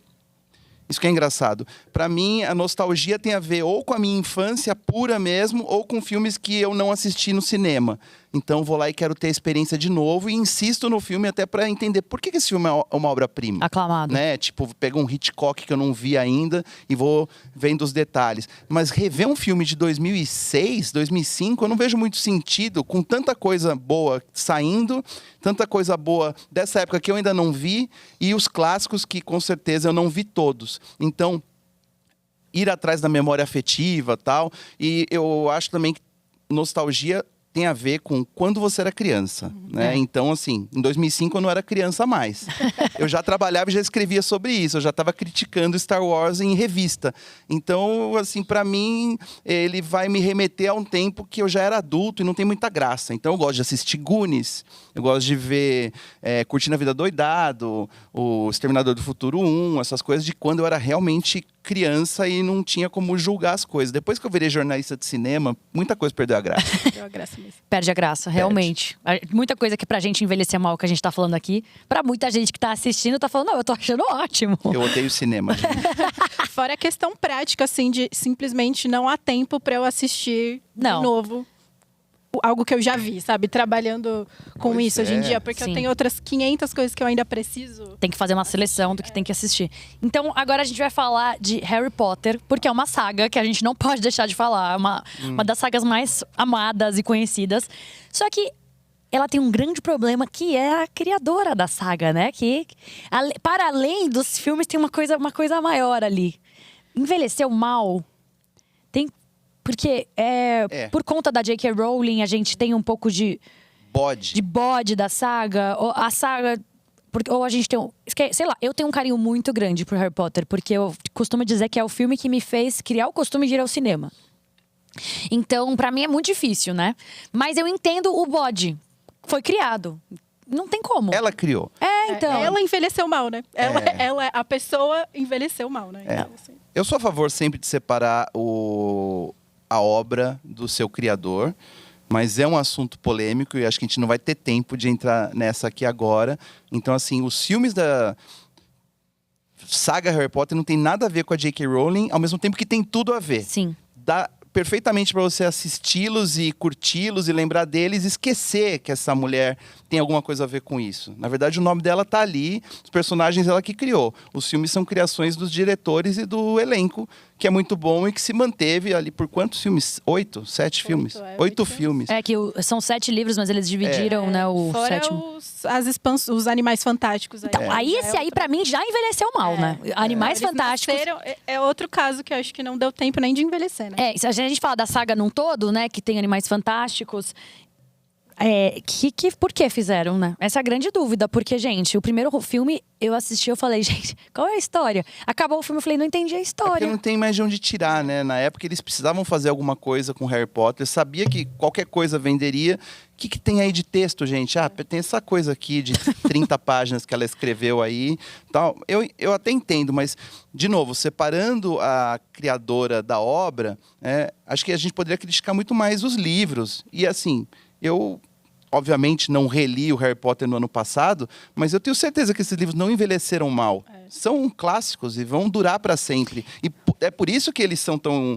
Isso que é engraçado. Pra mim, a nostalgia tem a ver ou com a minha infância pura mesmo, ou com filmes que eu não assisti no cinema. Então, vou lá e quero ter a experiência de novo e insisto no filme até pra entender por que esse filme é uma obra-prima. Aclamado. Né? Tipo, pego um Hitchcock que eu não vi ainda e vou vendo os detalhes. Mas rever um filme de 2006, 2005, eu não vejo muito sentido com tanta coisa boa saindo, tanta coisa boa dessa época que eu ainda não vi e os clássicos que com certeza eu não vi todos. Então, ir atrás da memória afetiva e tal. E eu acho também que nostalgia tem a ver com quando você era criança, né? Então, assim, em 2005 eu não era criança mais. Eu já trabalhava e já escrevia sobre isso. Eu já estava criticando Star Wars em revista. Então, assim, para mim, ele vai me remeter a um tempo que eu já era adulto e não tem muita graça. Então, eu gosto de assistir Goonies. Eu gosto de ver Curtindo a Vida Doidado, o Exterminador do Futuro 1, essas coisas de quando eu era realmente criança e não tinha como julgar as coisas. Depois que eu virei jornalista de cinema, muita coisa perdeu a graça. Perdeu a graça mesmo. Perde a graça, realmente. Muita coisa que pra gente envelhecer mal, que a gente tá falando aqui, pra muita gente que tá assistindo, tá falando, não, eu tô achando ótimo. Eu odeio cinema, gente. Fora a questão prática, assim, de simplesmente não há tempo pra eu assistir de novo algo que eu já vi, sabe? Trabalhando com Pois isso hoje em dia. Porque Sim. eu tenho outras 500 coisas que eu ainda preciso. Tem que fazer uma seleção do que tem que assistir. Então, agora a gente vai falar de Harry Potter, porque é uma saga que a gente não pode deixar de falar. Uma das sagas mais amadas e conhecidas. Só que ela tem um grande problema, que é a criadora da saga, né? Que, para além dos filmes, tem uma coisa maior ali. Envelheceu mal. Porque por conta da J.K. Rowling, a gente tem um pouco de bode da saga. Ou a saga... Ou a gente tem sei lá, eu tenho um carinho muito grande por Harry Potter. Porque eu costumo dizer que é o filme que me fez criar o costume de ir ao cinema. Então, pra mim é muito difícil, né? Mas eu entendo o bode. Foi criado. Não tem como. Ela criou. Então. Ela envelheceu mal, né? A pessoa envelheceu mal, né? Então, assim. Eu sou a favor sempre de separar a obra do seu criador, mas é um assunto polêmico e acho que a gente não vai ter tempo de entrar nessa aqui agora. Então, assim, os filmes da saga Harry Potter não tem nada a ver com a J.K. Rowling, ao mesmo tempo que tem tudo a ver. Sim. Dá perfeitamente para você assisti-los e curti-los e lembrar deles e esquecer que essa mulher tem alguma coisa a ver com isso. Na verdade, o nome dela tá ali, os personagens ela que criou. Os filmes são criações dos diretores e do elenco, que é muito bom e que se manteve ali por quantos filmes? 8? 7 filmes? 8 filmes. Que são 7 livros, mas eles dividiram, né, o Fora sétimo. os Animais Fantásticos. Então, esse aí pra mim já envelheceu mal, né? Animais Eles Fantásticos. nasceram, é outro caso que eu acho que não deu tempo nem de envelhecer, né? Se a gente fala da saga num todo, né, que tem Animais Fantásticos, Por que fizeram, né? Essa é a grande dúvida. Porque, gente, o primeiro filme eu assisti, eu falei, gente, qual é a história? Acabou o filme, eu falei, não entendi a Porque história. não tem mais de onde tirar, né? Na época eles precisavam fazer alguma coisa com Harry Potter. Sabia que qualquer coisa venderia. O que tem aí de texto, gente? Tem essa coisa aqui de 30 páginas que ela escreveu aí. Tal. Eu até entendo, mas, de novo, separando a criadora da obra, acho que a gente poderia criticar muito mais os livros. E, assim, eu... Obviamente, não reli o Harry Potter no ano passado, mas eu tenho certeza que esses livros não envelheceram mal. São clássicos e vão durar para sempre. E é por isso que eles são tão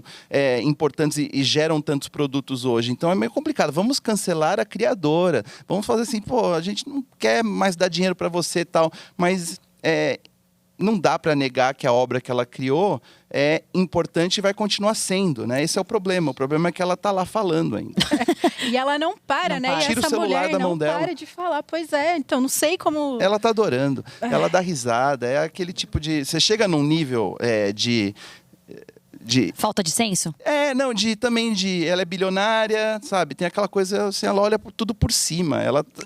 importantes e geram tantos produtos hoje. Então é meio complicado. Vamos cancelar a criadora. Vamos fazer assim, a gente não quer mais dar dinheiro para você e tal. Mas não dá para negar que a obra que ela criou é importante e vai continuar sendo, né? Esse é o problema. O problema é que ela tá lá falando ainda. E ela não para, Não né? para. E Tira o essa celular mulher da mão não dela. para de falar. Pois é, então não sei como... Ela tá adorando. Ela dá risada. É aquele tipo de... Você chega num nível de Falta de senso? também de... Ela é bilionária, sabe? Tem aquela coisa, assim, ela olha tudo por cima.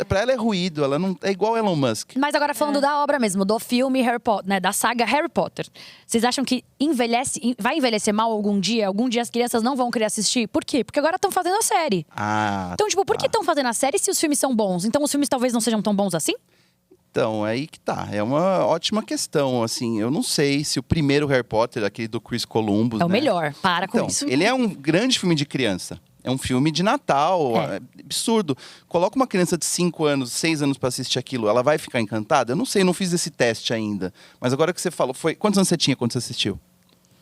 Pra ela é ruído, ela não... É igual Elon Musk. Mas agora falando da obra mesmo, do filme Harry Potter, né? Da saga Harry Potter. Vocês acham que vai envelhecer mal algum dia? Algum dia as crianças não vão querer assistir? Por quê? Porque agora estão fazendo a série. Então, por que estão fazendo a série se os filmes são bons? Então os filmes talvez não sejam tão bons assim? Então, aí que tá. É uma ótima questão, assim. Eu não sei se o primeiro Harry Potter, aquele do Chris Columbus, É o melhor, para com isso. Ele é um grande filme de criança. É um filme de Natal, é absurdo. Coloca uma criança de 5 anos, 6 anos pra assistir aquilo, ela vai ficar encantada? Eu não sei, não fiz esse teste ainda. Mas agora que você falou, quantos anos você tinha quando você assistiu?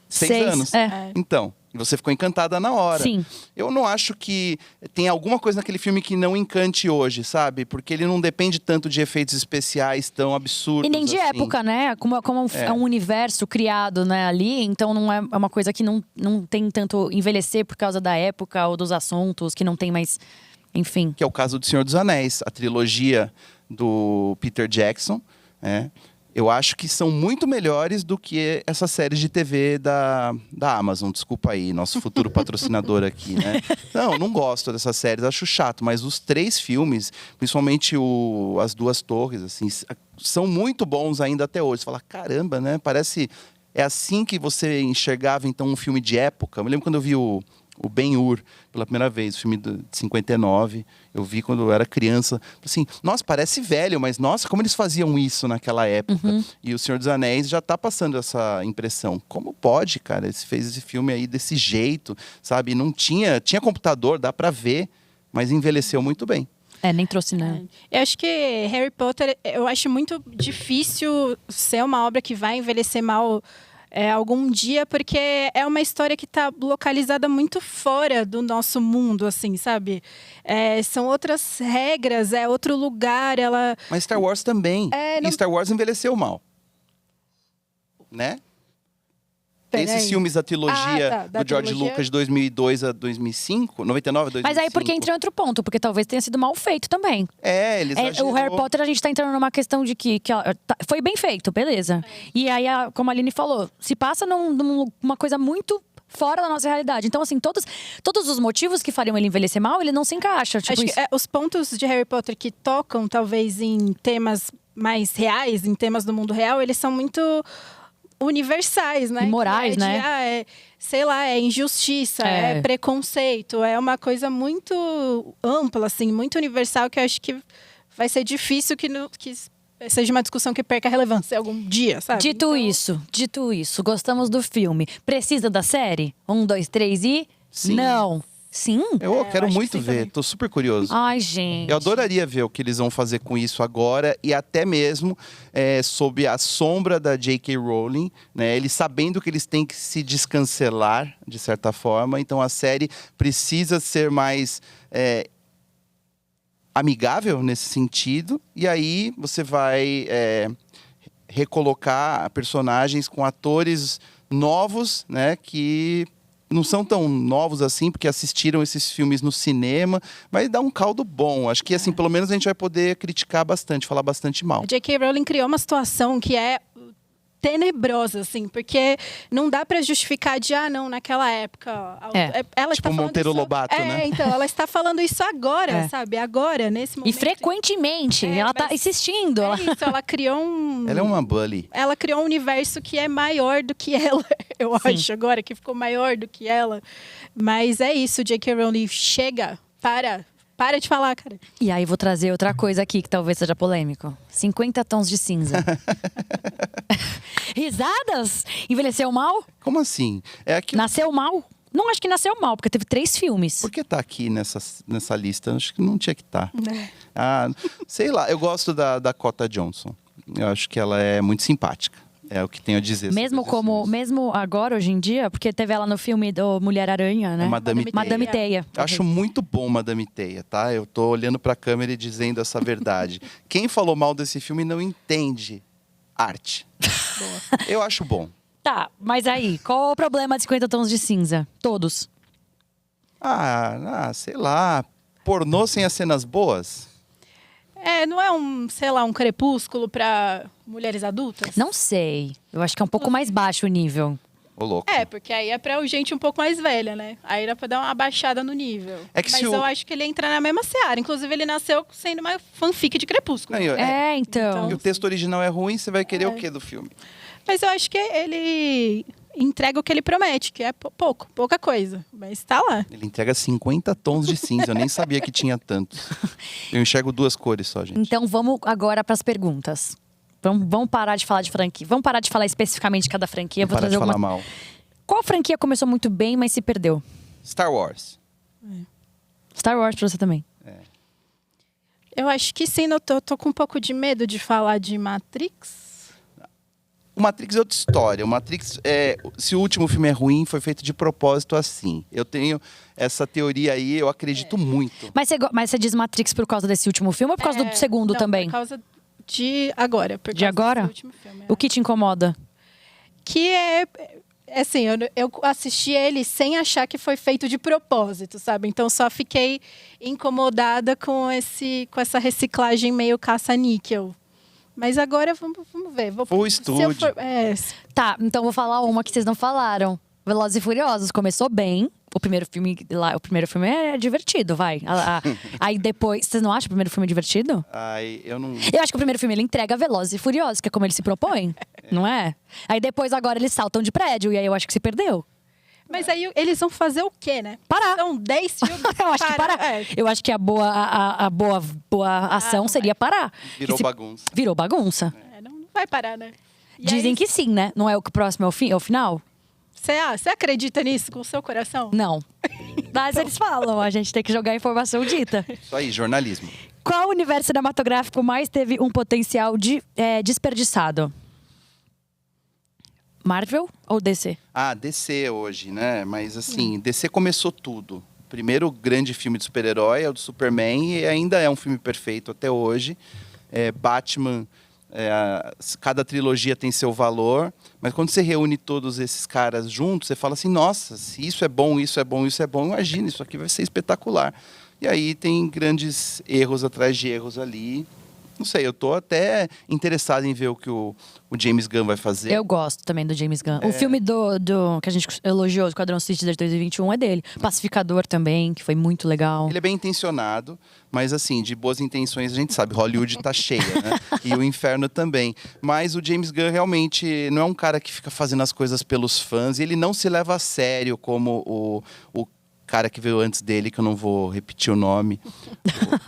6 anos? Então, e você ficou encantada na hora. Sim. Eu não acho que tem alguma coisa naquele filme que não encante hoje, sabe? Porque ele não depende tanto de efeitos especiais tão absurdos. E nem de assim. época, né? Como é um universo criado, né, ali. Então não é uma coisa que não tem tanto envelhecer por causa da época ou dos assuntos, que não tem mais... Enfim. Que é o caso do Senhor dos Anéis, a trilogia do Peter Jackson, eu acho que são muito melhores do que essas séries de TV da Amazon. Desculpa aí, nosso futuro patrocinador aqui, né? Não gosto dessas séries, acho chato. Mas os 3 filmes, principalmente As Duas Torres, assim, são muito bons ainda até hoje. Você fala, caramba, né? Parece... É assim que você enxergava, então, um filme de época. Eu me lembro quando eu vi o Ben-Hur pela primeira vez, o filme de 59. Eu vi quando eu era criança. Assim, nossa, parece velho, mas nossa, como eles faziam isso naquela época. E o Senhor dos Anéis já tá passando essa impressão. Como pode, cara? Ele fez esse filme aí desse jeito, sabe? Não tinha computador, dá pra ver, mas envelheceu muito bem. Nem trouxe, né? Eu acho que Harry Potter, eu acho muito difícil ser uma obra que vai envelhecer mal algum dia, porque é uma história que está localizada muito fora do nosso mundo, assim, sabe? São outras regras, é outro lugar, Mas Star Wars também. E Star Wars envelheceu mal. Né? Esses filmes da trilogia do George Lucas de 2002 a 2005, 99 a 2005. Mas aí porque entra em outro ponto, porque talvez tenha sido mal feito também. Ele exagerou. O Harry Potter, a gente tá entrando numa questão de que foi bem feito, beleza. E aí, como a Aline falou, se passa numa coisa muito fora da nossa realidade. Então, assim, todos os motivos que fariam ele envelhecer mal, ele não se encaixa. Tipo, acho que os pontos de Harry Potter que tocam, talvez, em temas mais reais, em temas do mundo real, eles são muito universais, né? E morais, né? Sei lá, é injustiça, é preconceito, é uma coisa muito ampla, assim, muito universal, que eu acho que vai ser difícil que seja uma discussão que perca relevância algum dia, sabe? Dito isso, gostamos do filme. Precisa da série? 1, 2, 3 e... Sim. Não. Sim? Eu quero muito ver, também. tô super curioso. Ai, gente. Eu adoraria ver o que eles vão fazer com isso agora e até mesmo sob a sombra da J.K. Rowling, né? Eles sabendo que eles têm que se descancelar, de certa forma. Então a série precisa ser mais amigável nesse sentido. E aí você vai recolocar personagens com atores novos, né? Que não são tão novos assim, porque assistiram esses filmes no cinema, mas dá um caldo bom. Acho que, assim, pelo menos a gente vai poder criticar bastante, falar bastante mal. A J.K. Rowling criou uma situação que é tenebrosa, assim, porque não dá pra justificar de, não, naquela época. Ela Tipo está Monteiro isso, Lobato, né? Então, ela está falando isso agora, sabe? Agora, nesse momento. E frequentemente, ela tá insistindo. Isso, ela criou Ela é uma bully. Ela criou um universo que é maior do que ela, eu acho, agora, que ficou maior do que ela. Mas é isso, J.K. Rowling, chega, para de falar, cara. E aí vou trazer outra coisa aqui que talvez seja polêmico. 50 tons de cinza. Risadas? Envelheceu mal? Como assim? Nasceu mal? Não acho que nasceu mal, porque teve 3 filmes. Por que tá aqui nessa lista? Acho que não tinha que estar. Sei lá, eu gosto da Dakota Johnson. Eu acho que ela é muito simpática. É o que tenho a dizer. Mesmo agora, hoje em dia, porque teve ela no filme do Mulher-Aranha, né? Madame Teia. Acho muito bom Madame Teia, tá? Eu tô olhando pra câmera e dizendo essa verdade. Quem falou mal desse filme não entende arte. Eu acho bom. Tá, mas aí, qual o problema de 50 tons de cinza? Todos. Sei lá. Pornô sem as cenas boas? Não é um crepúsculo pra mulheres adultas? Não sei. Eu acho que é um pouco mais baixo o nível. Ô, louco. Porque aí é pra gente um pouco mais velha, né? Aí dá pra dar uma baixada no nível. Mas eu acho que ele entra na mesma seara. Inclusive, ele nasceu sendo uma fanfic de Crepúsculo. Então. E o texto original é ruim, você vai querer o quê do filme? Mas eu acho que ele entrega o que ele promete, que é pouca coisa. Mas tá lá. Ele entrega 50 tons de cinza. Eu nem sabia que tinha tantos. Eu enxergo 2 cores só, gente. Então vamos agora pras perguntas. Vamos parar de falar de franquia. Vamos parar de falar especificamente de cada franquia. Vou parar de falar mal. Qual franquia começou muito bem, mas se perdeu? Star Wars. Star Wars pra você também. Eu acho que sim, eu tô com um pouco de medo de falar de Matrix. O Matrix é outra história. O Matrix, se o último filme é ruim, foi feito de propósito assim. Eu tenho essa teoria aí, eu acredito muito. Mas você diz Matrix por causa desse último filme ou por causa do segundo também? Por causa de agora. De agora? Desse último filme, O que te incomoda? Que assim, eu assisti ele sem achar que foi feito de propósito, sabe? Então só fiquei incomodada com essa reciclagem meio caça-níquel. Mas agora vamos ver. O estúdio. Tá, então vou falar uma que vocês não falaram. Velozes e Furiosos começou bem. O primeiro filme é divertido, vai. Aí depois, vocês não acham o primeiro filme divertido? Eu não. Eu acho que o primeiro filme ele entrega Velozes e Furiosos, que é como ele se propõe, não é? Aí depois agora eles saltam de prédio e aí eu acho que se perdeu. Mas aí eles vão fazer o quê, né? Parar. São 10 filmes. Eu acho que parar. Eu acho que a boa ação seria parar. Virou bagunça. Virou bagunça. Não vai parar, né? Dizem que sim, né? Não é o que o próximo é o final? Você acredita nisso com o seu coração? Não. Mas eles falam, a gente tem que jogar a informação dita. Isso aí, jornalismo. Qual universo cinematográfico mais teve um potencial desperdiçado? Marvel ou DC? DC hoje, né? Mas assim, DC começou tudo. O primeiro grande filme de super-herói é o do Superman e ainda é um filme perfeito até hoje. Batman, cada trilogia tem seu valor, mas quando você reúne todos esses caras juntos, você fala assim, nossa, se isso é bom, isso é bom, isso é bom, imagina, isso aqui vai ser espetacular. E aí tem grandes erros atrás de erros ali. Não sei, eu tô até interessado em ver o que o James Gunn vai fazer. Eu gosto também do James Gunn. O filme que a gente elogiou, o Esquadrão Suicida de 2021, é dele. Pacificador também, que foi muito legal. Ele é bem intencionado, mas assim, de boas intenções a gente sabe, Hollywood tá cheia, né? E o inferno também. Mas o James Gunn realmente não é um cara que fica fazendo as coisas pelos fãs, e ele não se leva a sério como o cara que veio antes dele, que eu não vou repetir o nome.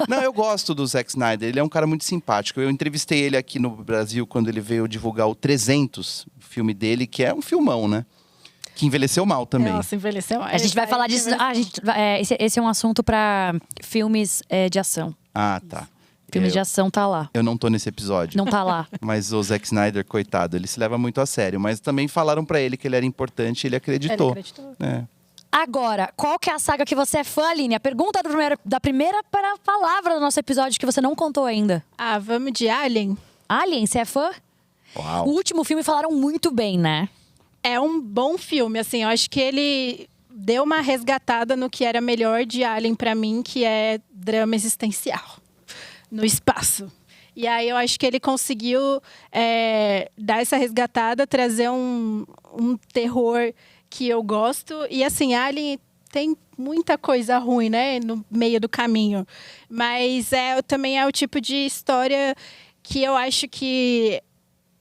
Não, eu gosto do Zack Snyder, ele é um cara muito simpático. Eu entrevistei ele aqui no Brasil quando ele veio divulgar o 300, o filme dele, que é um filmão, né? Que envelheceu mal também. Nossa, envelheceu mal. A gente vai falar disso. Esse é um assunto para filmes de ação. Tá. Filmes de ação tá lá. Eu não tô nesse episódio. Não tá lá. Mas o Zack Snyder, coitado, ele se leva muito a sério. Mas também falaram pra ele que ele era importante e ele acreditou. Agora, qual que é a saga que você é fã, Aline? A pergunta da primeira palavra do nosso episódio que você não contou ainda. Vamos de Alien. Alien, você é fã? Uau. O último filme falaram muito bem, né? É um bom filme, assim, eu acho que ele deu uma resgatada no que era melhor de Alien pra mim, que é drama existencial no espaço. E aí eu acho que ele conseguiu dar essa resgatada, trazer um terror que eu gosto. E assim, Alien tem muita coisa ruim, né, no meio do caminho. Mas também é o tipo de história que eu acho que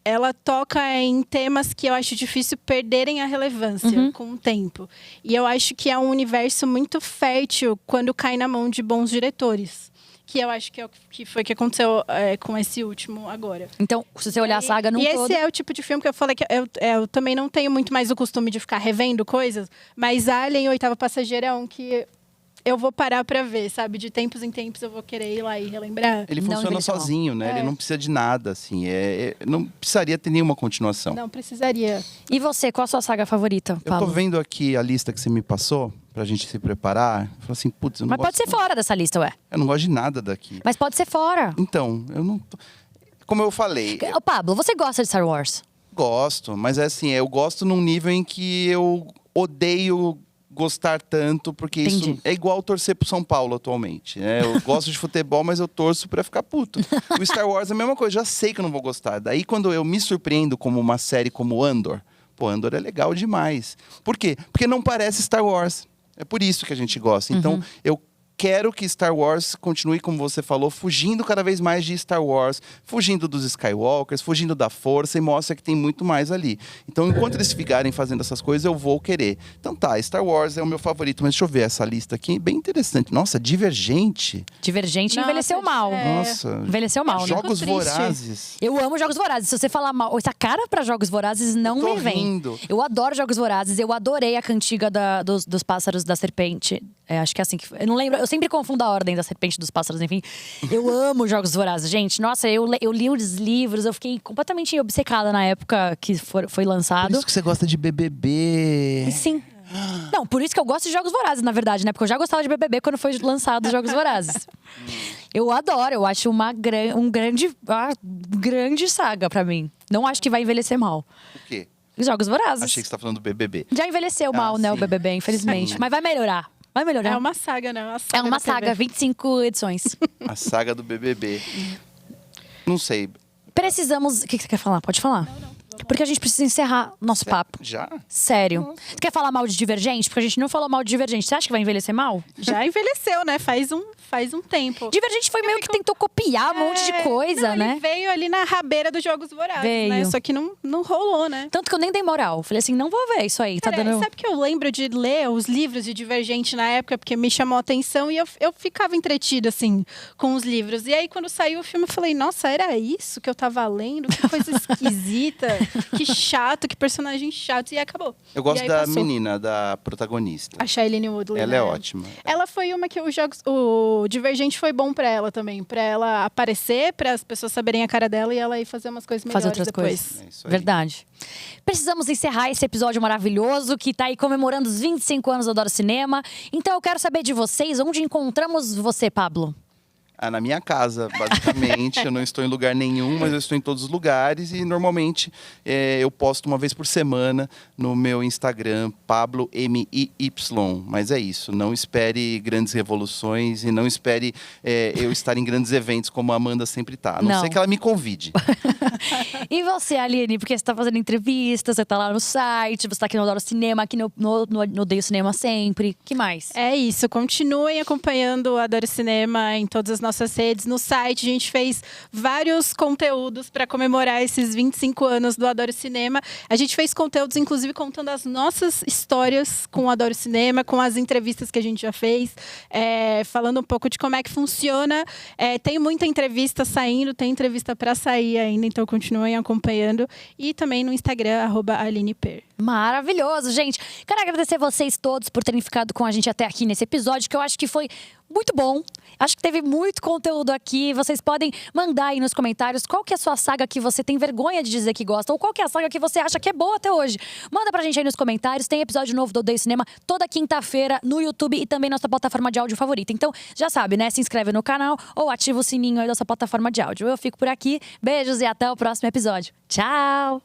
ela toca em temas que eu acho difícil perderem a relevância com o tempo. E eu acho que é um universo muito fértil quando cai na mão de bons diretores. Que eu acho que foi o que aconteceu com esse último agora. Então, se você olhar a saga num todo... esse é o tipo de filme que eu falei que eu também não tenho muito mais o costume de ficar revendo coisas. Mas Alien, o Oitavo Passageiro, é um que eu vou parar pra ver, sabe? De tempos em tempos eu vou querer ir lá e relembrar. Ele funciona sozinho, né? Ele não precisa de nada, assim. Não precisaria ter nenhuma continuação. Não precisaria. E você, qual a sua saga favorita, Pablo? Eu tô vendo aqui a lista que você me passou, pra gente se preparar. Eu falo assim, putz, eu não Mas gosto... pode ser fora dessa lista, ué. Eu não gosto de nada daqui. Mas pode ser fora. Então, eu não... Como eu falei... Ô, Pablo, você gosta de Star Wars? Gosto, mas é assim, eu gosto num nível em que eu odeio gostar tanto, porque Entendi. isso é igual torcer pro São Paulo atualmente, né? Eu gosto de futebol, mas eu torço pra ficar puto. O Star Wars é a mesma coisa, já sei que eu não vou gostar. Daí quando eu me surpreendo como uma série como Andor, Andor é legal demais. Por quê? Porque não parece Star Wars. É por isso que a gente gosta. Então, eu quero que Star Wars continue, como você falou, fugindo cada vez mais de Star Wars, fugindo dos Skywalkers, fugindo da força e mostra que tem muito mais ali. Então, enquanto eles ficarem fazendo essas coisas, eu vou querer. Então tá, Star Wars é o meu favorito, mas deixa eu ver essa lista aqui, bem interessante. Nossa, Divergente. Divergente Nossa, envelheceu mal. Nossa. Envelheceu mal, né? Jogos Fico triste. Vorazes. Eu amo Jogos Vorazes. Se você falar mal, essa cara pra Jogos Vorazes não Eu tô me vem. rindo. Eu adoro Jogos Vorazes. Eu adorei a cantiga dos pássaros da serpente. Acho que é assim que... Eu não lembro. Eu sempre confundo a ordem da serpente dos pássaros, enfim. Eu amo Jogos Vorazes, gente. Nossa, eu li os livros. Eu fiquei completamente obcecada na época que foi Por lançado. isso que você gosta de BBB. Sim. Não, por isso que eu gosto de Jogos Vorazes, na verdade, né? Porque eu já gostava de BBB quando foi lançado os Jogos Vorazes. Eu adoro, eu acho uma grande saga pra mim. Não acho que vai envelhecer mal. O quê? Jogos Vorazes. Achei que você tá falando do BBB. Já envelheceu mal, né, o sim. BBB, infelizmente. Sim. Mas vai melhorar. Vai melhorar. É uma saga, né? É uma da TV. saga, 25 edições. A saga do BBB. Não sei. Precisamos... O que você quer falar? Pode falar. Porque a gente precisa encerrar nosso papo. Já? Sério. Você quer falar mal de Divergente? Porque a gente não falou mal de Divergente. Você acha que vai envelhecer mal? Já envelheceu, né? Faz um tempo. Divergente foi meio que tentou copiar um monte de coisa, não, né? Ele veio ali na rabeira dos Jogos Vorazes, Veio. né? Só que não rolou, né? Tanto que eu nem dei moral. Falei assim, não vou ver isso aí. Tá Cara, dando... sabe que eu lembro de ler os livros de Divergente na época, porque me chamou a atenção e eu ficava entretida, assim, com os livros. E aí, quando saiu o filme, eu falei, nossa, era isso que eu tava lendo? Que coisa esquisita, que chato, que personagem chato. E acabou. Eu gosto E aí da passou. menina, da protagonista. A Shailene Woodley. Ela né? é ótima. Ela foi uma que o Divergente foi bom pra ela também. Pra ela aparecer, para as pessoas saberem a cara dela e ela ir fazer umas coisas melhores Fazer outras depois. coisas. É isso aí. Verdade. Precisamos encerrar esse episódio maravilhoso que tá aí comemorando os 25 anos do Adoro Cinema. Então eu quero saber de vocês, onde encontramos você, Pablo? Na minha casa, basicamente. Eu não estou em lugar nenhum, mas eu estou em todos os lugares. E normalmente eu posto uma vez por semana no meu Instagram, Pablo MIY. Mas é isso, não espere grandes revoluções e não espere eu estar em grandes eventos como a Amanda sempre tá. A não Não. ser que ela me convide. E você, Aline? Porque você tá fazendo entrevistas, você tá lá no site, você tá aqui no Adoro Cinema, aqui no Odeio Cinema Sempre. Que mais? É isso, continuem acompanhando o Adoro Cinema em todas as nossas redes. No site, a gente fez vários conteúdos para comemorar esses 25 anos do Adoro Cinema. A gente fez conteúdos, inclusive, contando as nossas histórias com o Adoro Cinema, com as entrevistas que a gente já fez, falando um pouco de como é que funciona. Tem muita entrevista saindo, tem entrevista para sair ainda, então continuem acompanhando. E também no Instagram, @AlinePer. Maravilhoso, gente. Quero agradecer vocês todos por terem ficado com a gente até aqui nesse episódio, que eu acho que foi muito bom. Acho que teve muito conteúdo aqui. Vocês podem mandar aí nos comentários qual que é a sua saga que você tem vergonha de dizer que gosta, ou qual que é a saga que você acha que é boa até hoje. Manda pra gente aí nos comentários. Tem episódio novo do Odeio Cinema toda quinta-feira no YouTube e também na sua plataforma de áudio favorita. Então, já sabe, né? Se inscreve no canal ou ativa o sininho aí da sua plataforma de áudio. Eu fico por aqui. Beijos e até o próximo episódio. Tchau!